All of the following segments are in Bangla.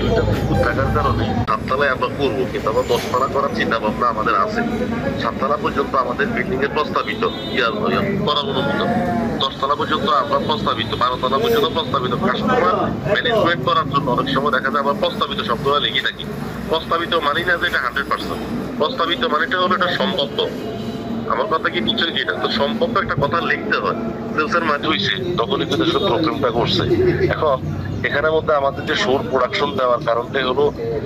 দুইটা পুকুর থাকার কারণে সাততলায় আমরা করবো, কিন্তু আবার 10তলা করার চিন্তা ভাবনা আমাদের আছে। সাততলা পর্যন্ত আমাদের বিল্ডিং এর প্রস্তাবিত করার অনুমোদন, 10তলা পর্যন্ত আমরা প্রস্তাবিত, 12তলা পর্যন্ত প্রস্তাবিত। কাস্টমার ম্যানেজমেন্ট করার জন্য অনেক সময় দেখা যায় আমরা প্রস্তাবিত শব্দটা লিখে থাকি। প্রস্তাবিত মানি না যে এটা 100%, প্রস্তাবিত মানেটা হলো এটা সম্ভব। আমার কথা কি নিশ্চয়ই যেটা তো সম্ভব একটা কথা লিখতে হয়। সেলসের মাঝে হয়েছে তখনই কিন্তু শুধু প্রবলেমটা করছে। এখন এখানের মধ্যে আমাদের যে শোর প্রোডাকশন দেওয়ার কারণটাই হলো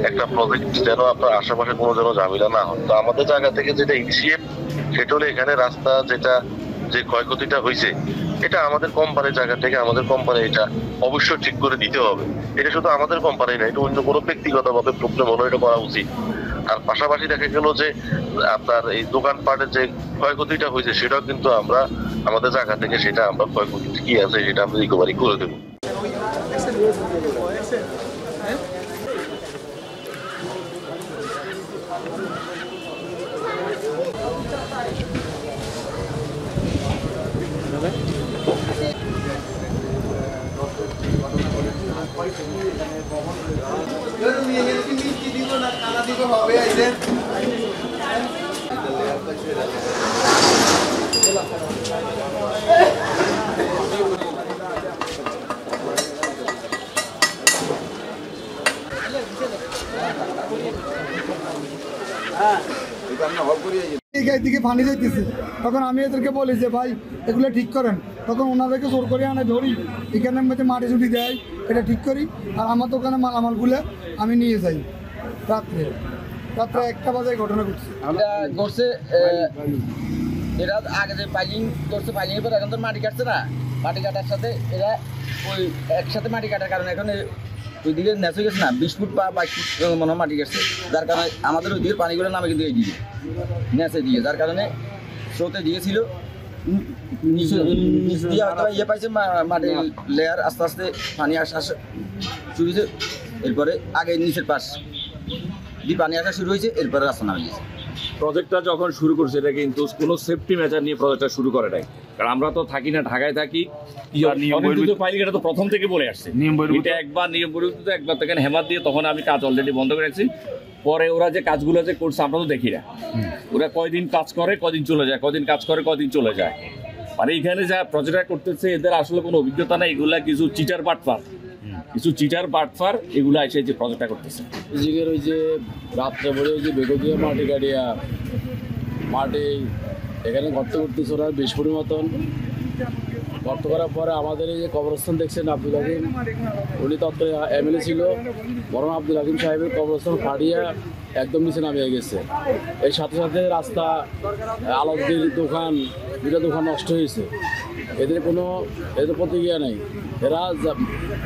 একটা প্রজেক্ট যেন আপনার আশেপাশে কোনো যেন ঝামেলা না হয়। তো আমাদের জায়গা থেকে যেটা ইনিশিয়েট সেটা হলো এখানে রাস্তা যেটা যে ক্ষয়ক্ষতিটা হয়েছে এটা আমাদের কোম্পানির জায়গা থেকে আমাদের কোম্পানি এটা অবশ্যই ঠিক করে দিতে হবে। এটা শুধু আমাদের কোম্পানি না, এটা অন্য কোনো ব্যক্তিগতভাবে প্রবলেম হলো এটা করা উচিত। আর পাশাপাশি দেখা গেল যে আপনার এই দোকানপাটের যে ক্ষয়ক্ষতিটা হয়েছে সেটাও কিন্তু আমরা আমাদের জায়গা থেকে সেটা আমরা ক্ষয়ক্ষতি কি আছে সেটা আমরা রিকভারি করে দেবো। দিকে পানি যাইতেছে, তখন আমি এদেরকে বলি যে ভাই এগুলো ঠিক করেন। তখন ওনাদেরকে জোর করে আনে ধরি, এখানে মধ্যে মাটি চুটি দেয়, এটা ঠিক করি। আর আমার দোকানে মালামালগুলো আমি নিয়ে যাই। রাত্রে 1টা বাজে ঘটনা ঘটছে। এরা আগে যে পাইলিং করছে, পাইলিংয়ের পর এখন তো মাটি কাটছে না, মাটি কাটার সাথে এরা ওই একসাথে মাটি কাটার কারণে এখন ওইদিকে নেচ হয়ে গেছে না, 20 ফুট বা 22 ফুট মনে হয় মাটি কাটছে। যার কারণে আমাদের ওই দিকে পানিগুলো নামে কিন্তু এই দিকে নেচে দিয়ে, যার কারণে স্রোতে দিয়েছিল নিচ দিয়ে হয়তো ইয়ে পাইছে মাটির লেয়ার, আস্তে আস্তে পানি আসা শুরু হয়েছে। এরপরে আগে নিচের পাশ দিয়ে পানি আসা শুরু হয়েছে, এরপরে রাস্তা নামে গেছে। প্রজেক্টটা যখন শুরু করছে এটা কিন্তু কোনো সেফটি মেজার নিয়ে প্রজেক্টটা শুরু করে নাই, কারণ আমরা তো থাকি না, ঢাকায় থাকি। এটা তো প্রথম থেকে বলে আসছে এটা একবার নিয়ম পরিবর্তিত, একবার থেকে হেমাত দিয়ে তখন আমি কাজ অলরেডি বন্ধ করে রাখছি। পরে ওরা যে কাজগুলো যে করছে আমরা তো দেখি না, ওরা কয়দিন কাজ করে কদিন চলে যায়, কদিন কাজ করে কদিন চলে যায়। মানে এখানে যা প্রজেক্টটা করতেছে এদের আসলে কোনো অভিজ্ঞতা নেই, এগুলা কিছু চিটার বাটফার এগুলো এসে যে প্রজেক্টটা করতেছে। ওই যে রাত্রে পরে ওই যে বেগদিয়া মাটি কাটিয়া মাটি এখানে গর্ত করতেছে ওরা 20 ফুটের মতন। গর্ত করার পরে আমাদের এই যে কবরস্থান দেখছেন আব্দুল হাকিম, উনি তত্ত্ব এমএলএ ছিল, বরং আব্দুল হাকিম সাহেবের কবরস্থান ফাটিয়া একদম নিচে নামিয়ে গেছে। এর সাথে সাথে রাস্তা, আলোকদের দোকান, 2টা দোকান নষ্ট হয়েছে। এদের প্রতিক্রিয়া নেই, এরা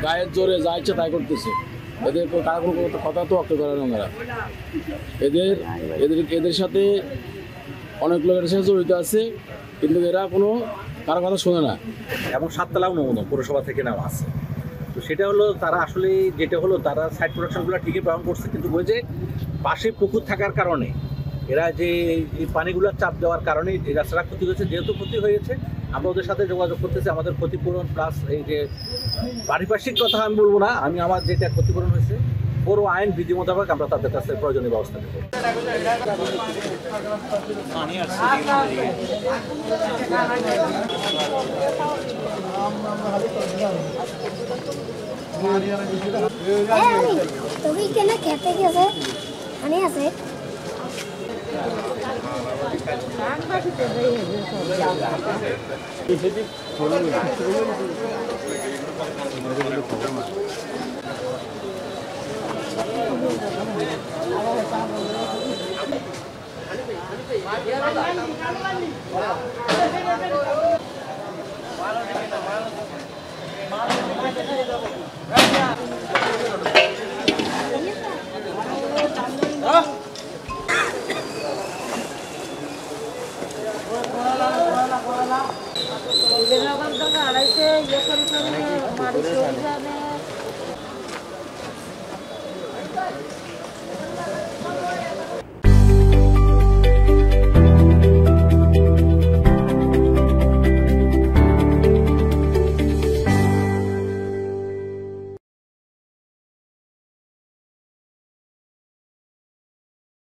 গায়ের জোরে যা ইচ্ছে তাই করতেছে। এদের কারো কোনো কথা তো অক্ত করে না। ওরা এদের সাথে অনেক লোকের সাথে জড়িত আছে, কিন্তু এরা কোনো কারো কথা শোনে না। এবং 7তলা অনুমোদন পৌরসভা থেকে নেওয়া আছে। তো সেটা হলো তারা আসলে যেটা হলো তারা সাইড প্রোডাকশনগুলো ঠিকই পালন করছে, কিন্তু ওই যে পাশে পুকুর থাকার কারণে এরা যে পানিগুলো চাপ দেওয়ার কারণে এই রাস্তাটা ক্ষতি হয়েছে। যেহেতু ক্ষতি হয়েছে আমরা ওদের সাথে যোগাযোগ করতেছি, আমাদের ক্ষতিপূরণ প্লাস এই যে পারিপার্শ্বিক কথা আমি বলবো না, আমি আমার যেটা ক্ষতিপূরণ হয়েছে পৌর আইন বিধি মোতাবেক আমরা তাদের কাছে প্রয়োজনীয় ব্যবস্থা নেব। তুমি কেন খেতে গেছে পানি আছে? আড়াইশে ইয়ে করে মারি